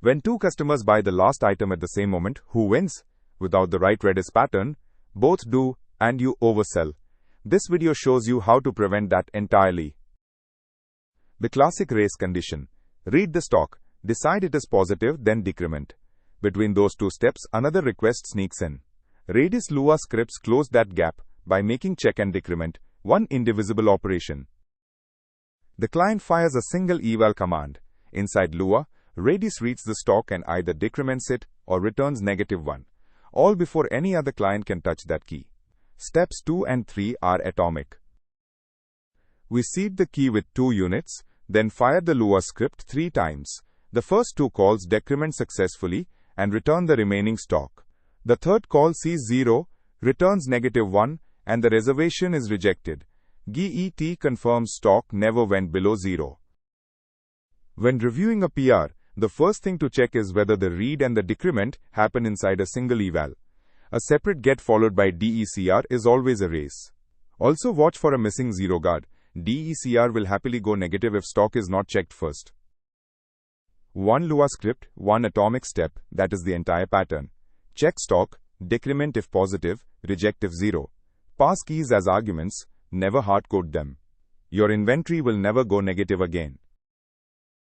When two customers buy the last item at the same moment, who wins? Without the right Redis pattern, both do, and you oversell. This video shows you how to prevent that entirely. The classic race condition. Read the stock, decide it is positive, then decrement. Between those two steps, another request sneaks in. Redis Lua scripts close that gap by making check-and-decrement one indivisible operation. The client fires a single eval command. Inside Lua, Redis reads the stock and either decrements it or returns -1, all before any other client can touch that key. Steps 2 and 3 are atomic. We seed the key with 2 units, then fire the Lua script 3 times. The first 2 calls decrement successfully and return the remaining stock. The third call sees 0, returns -1, and the reservation is rejected. GET confirms stock never went below 0. When reviewing a PR, the first thing to check is whether the read and the decrement happen inside a single eval. A separate get followed by DECR is always a race. Also watch for a missing 0 guard. DECR will happily go negative if stock is not checked first. One Lua script, one atomic step, that is the entire pattern. Check stock, decrement if positive, reject if 0. Pass keys as arguments, never hardcode them. Your inventory will never go negative again.